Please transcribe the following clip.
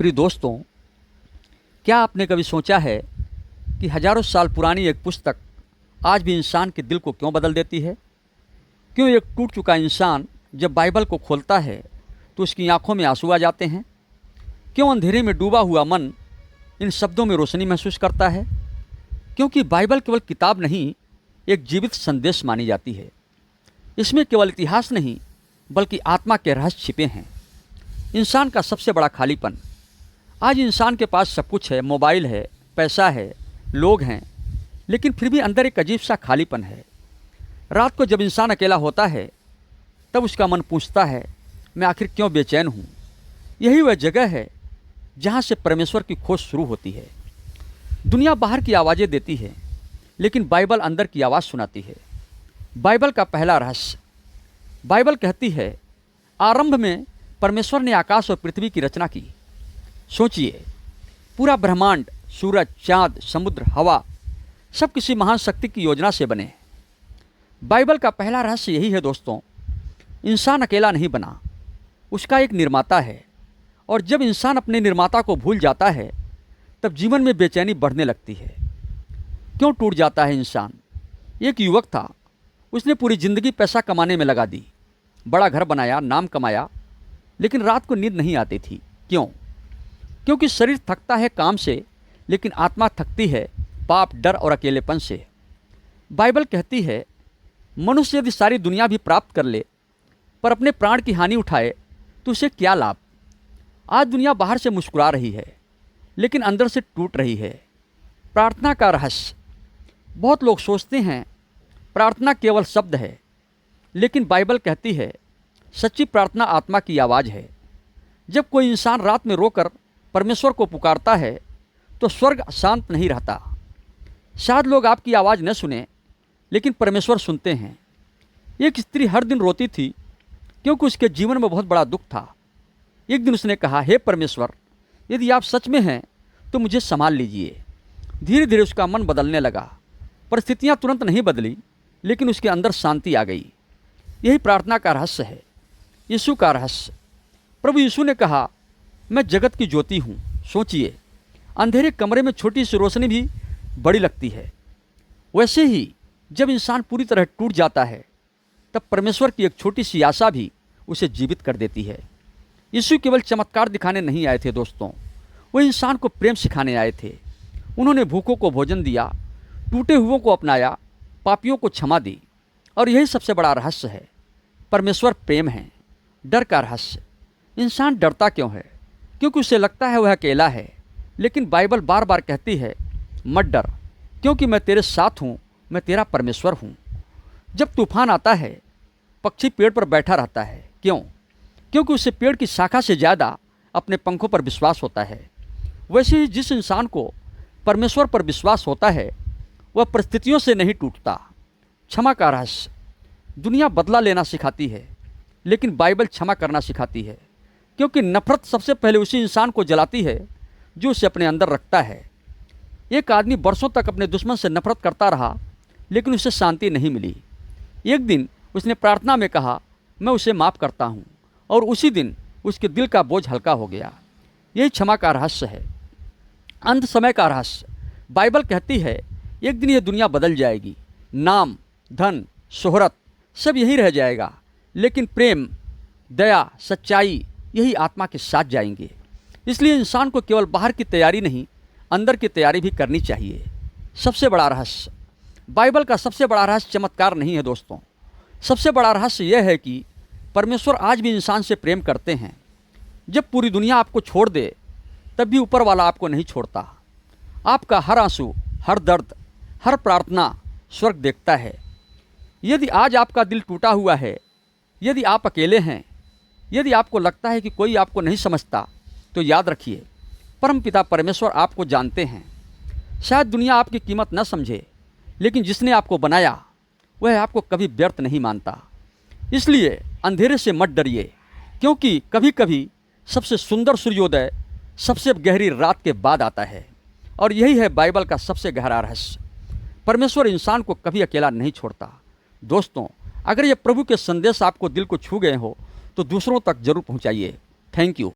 प्रिय दोस्तों, क्या आपने कभी सोचा है कि हजारों साल पुरानी एक पुस्तक आज भी इंसान के दिल को क्यों बदल देती है? क्यों एक टूट चुका इंसान जब बाइबल को खोलता है तो उसकी आंखों में आंसू आ जाते हैं? क्यों अंधेरे में डूबा हुआ मन इन शब्दों में रोशनी महसूस करता है? क्योंकि बाइबल केवल किताब नहीं, एक जीवित संदेश मानी जाती है। इसमें केवल इतिहास नहीं बल्कि आत्मा के रहस्य छिपे हैं। इंसान का सबसे बड़ा खालीपन। आज इंसान के पास सब कुछ है, मोबाइल है, पैसा है, लोग हैं, लेकिन फिर भी अंदर एक अजीब सा खालीपन है। रात को जब इंसान अकेला होता है तब उसका मन पूछता है, मैं आखिर क्यों बेचैन हूँ? यही वह जगह है जहाँ से परमेश्वर की खोज शुरू होती है। दुनिया बाहर की आवाज़ें देती है, लेकिन बाइबल अंदर की आवाज़ सुनाती है। बाइबल का पहला रहस्य। बाइबल कहती है, आरंभ में परमेश्वर ने आकाश और पृथ्वी की रचना की। सोचिए, पूरा ब्रह्मांड, सूरज, चांद, समुद्र, हवा, सब किसी महान शक्ति की योजना से बने। बाइबल का पहला रहस्य यही है दोस्तों, इंसान अकेला नहीं बना, उसका एक निर्माता है। और जब इंसान अपने निर्माता को भूल जाता है तब जीवन में बेचैनी बढ़ने लगती है। क्यों टूट जाता है इंसान? एक युवक था, उसने पूरी जिंदगी पैसा कमाने में लगा दी, बड़ा घर बनाया, नाम कमाया, लेकिन रात को नींद नहीं आती थी। क्यों? क्योंकि शरीर थकता है काम से, लेकिन आत्मा थकती है पाप, डर और अकेलेपन से। बाइबल कहती है, मनुष्य यदि सारी दुनिया भी प्राप्त कर ले पर अपने प्राण की हानि उठाए तो उसे क्या लाभ? आज दुनिया बाहर से मुस्कुरा रही है लेकिन अंदर से टूट रही है। प्रार्थना का रहस्य। बहुत लोग सोचते हैं प्रार्थना केवल शब्द है, लेकिन बाइबल कहती है सच्ची प्रार्थना आत्मा की आवाज़ है। जब कोई इंसान रात में रोकर परमेश्वर को पुकारता है तो स्वर्ग शांत नहीं रहता। शायद लोग आपकी आवाज़ न सुने, लेकिन परमेश्वर सुनते हैं। एक स्त्री हर दिन रोती थी क्योंकि उसके जीवन में बहुत बड़ा दुख था। एक दिन उसने कहा, हे परमेश्वर, यदि आप सच में हैं तो मुझे संभाल लीजिए। धीरे धीरे उसका मन बदलने लगा। परिस्थितियाँ तुरंत नहीं बदली, लेकिन उसके अंदर शांति आ गई। यही प्रार्थना का रहस्य है। यीशु का रहस्य। प्रभु यीशु ने कहा, मैं जगत की ज्योति हूँ। सोचिए, अंधेरे कमरे में छोटी सी रोशनी भी बड़ी लगती है। वैसे ही जब इंसान पूरी तरह टूट जाता है तब परमेश्वर की एक छोटी सी आशा भी उसे जीवित कर देती है। यीशु केवल चमत्कार दिखाने नहीं आए थे दोस्तों, वो इंसान को प्रेम सिखाने आए थे। उन्होंने भूखों को भोजन दिया, टूटे हुओं को अपनाया, पापियों को क्षमा दी। और यही सबसे बड़ा रहस्य है, परमेश्वर प्रेम है। डर का रहस्य। इंसान डरता क्यों है? क्योंकि उसे लगता है वह अकेला है, लेकिन बाइबल बार बार कहती है, मत डर, क्योंकि मैं तेरे साथ हूँ, मैं तेरा परमेश्वर हूँ। जब तूफान आता है पक्षी पेड़ पर बैठा रहता है। क्यों? क्योंकि उसे पेड़ की शाखा से ज़्यादा अपने पंखों पर विश्वास होता है। वैसे ही जिस इंसान को परमेश्वर पर विश्वास होता है वह परिस्थितियों से नहीं टूटता। क्षमा का रहस्य। दुनिया बदला लेना सिखाती है, लेकिन बाइबल क्षमा करना सिखाती है। क्योंकि नफरत सबसे पहले उसी इंसान को जलाती है जो उसे अपने अंदर रखता है। एक आदमी वर्षों तक अपने दुश्मन से नफरत करता रहा, लेकिन उसे शांति नहीं मिली। एक दिन उसने प्रार्थना में कहा, मैं उसे माफ़ करता हूँ, और उसी दिन उसके दिल का बोझ हल्का हो गया। यही क्षमा का रहस्य है। अंत समय का रहस्य। बाइबल कहती है, एक दिन यह दुनिया बदल जाएगी। नाम, धन, शोहरत सब यही रह जाएगा, लेकिन प्रेम, दया, सच्चाई यही आत्मा के साथ जाएंगे। इसलिए इंसान को केवल बाहर की तैयारी नहीं, अंदर की तैयारी भी करनी चाहिए। सबसे बड़ा रहस्य। बाइबल का सबसे बड़ा रहस्य चमत्कार नहीं है दोस्तों। सबसे बड़ा रहस्य यह है कि परमेश्वर आज भी इंसान से प्रेम करते हैं। जब पूरी दुनिया आपको छोड़ दे तब भी ऊपर वाला आपको नहीं छोड़ता। आपका हर आंसू, हर दर्द, हर प्रार्थना स्वर्ग देखता है। यदि आज आपका दिल टूटा हुआ है, यदि आप अकेले हैं, यदि आपको लगता है कि कोई आपको नहीं समझता, तो याद रखिए, परमपिता परमेश्वर आपको जानते हैं। शायद दुनिया आपकी कीमत न समझे, लेकिन जिसने आपको बनाया वह आपको कभी व्यर्थ नहीं मानता। इसलिए अंधेरे से मत डरिए, क्योंकि कभी कभी सबसे सुंदर सूर्योदय सबसे गहरी रात के बाद आता है। और यही है बाइबल का सबसे गहरा रहस्य। परमेश्वर इंसान को कभी अकेला नहीं छोड़ता। दोस्तों, अगर ये प्रभु के संदेश आपको दिल को छू गए हो तो दूसरों तक जरूर पहुंचाइए। Thank you.